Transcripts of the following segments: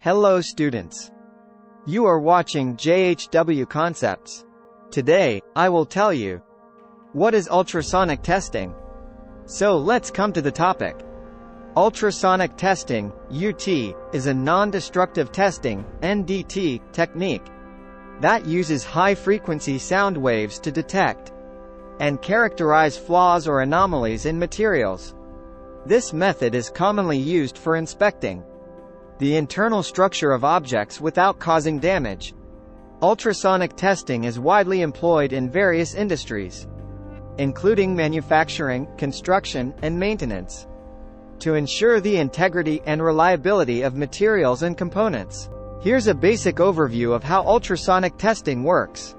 Hello students. You are watching JHW Concepts. Today, I will tell you what is ultrasonic testing. So let's come to the topic. Ultrasonic testing, UT, is a non-destructive testing, NDT, technique that uses high-frequency sound waves to detect and characterize flaws or anomalies in materials. This method is commonly used for inspecting the internal structure of objects without causing damage. Ultrasonic testing is widely employed in various industries, including manufacturing, construction, and maintenance, to ensure the integrity and reliability of materials and components. Here's a basic overview of how ultrasonic testing works.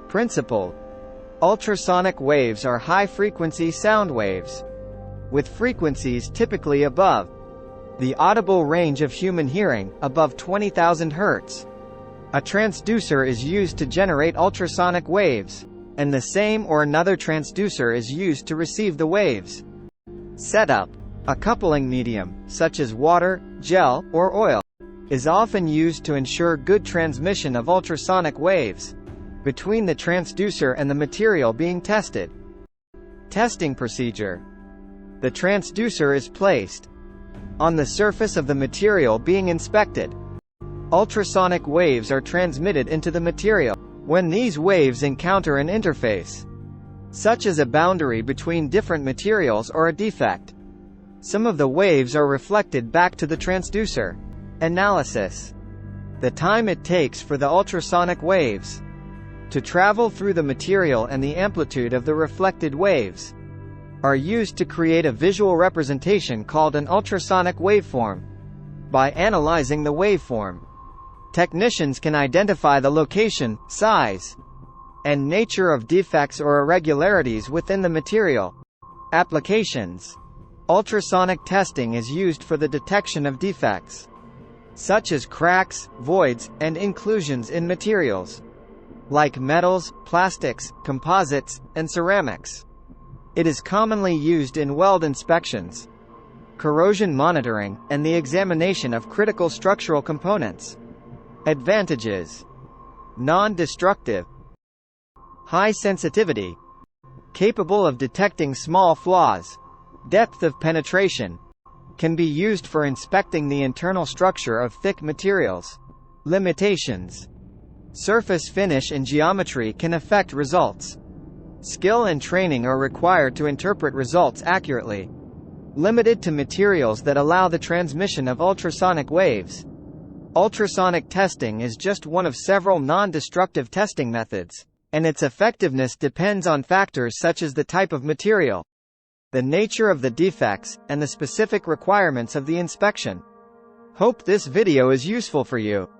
Principle: ultrasonic waves are high-frequency sound waves, with frequencies typically above the audible range of human hearing, above 20,000 Hz. A transducer is used to generate ultrasonic waves, and the same or another transducer is used to receive the waves. Setup: a coupling medium, such as water, gel, or oil, is often used to ensure good transmission of ultrasonic waves between the transducer and the material being tested. Testing procedure: the transducer is placed on the surface of the material being inspected. Ultrasonic waves are transmitted into the material. When these waves encounter an interface, such as a boundary between different materials or a defect, some of the waves are reflected back to the transducer. Analysis: the time it takes for the ultrasonic waves to travel through the material and the amplitude of the reflected waves are used to create a visual representation called an ultrasonic waveform. By analyzing the waveform, technicians can identify the location, size, and nature of defects or irregularities within the material. Applications: ultrasonic testing is used for the detection of defects, such as cracks, voids, and inclusions in materials, like metals, plastics, composites, and ceramics. It is commonly used in weld inspections, corrosion monitoring, and the examination of critical structural components. Advantages: non-destructive, high sensitivity, capable of detecting small flaws, depth of penetration, can be used for inspecting the internal structure of thick materials. Limitations: surface finish and geometry can affect results. Skill and training are required to interpret results accurately. Limited to materials that allow the transmission of ultrasonic waves. Ultrasonic testing is just one of several non-destructive testing methods, and its effectiveness depends on factors such as the type of material, the nature of the defects, and the specific requirements of the inspection. Hope this video is useful for you.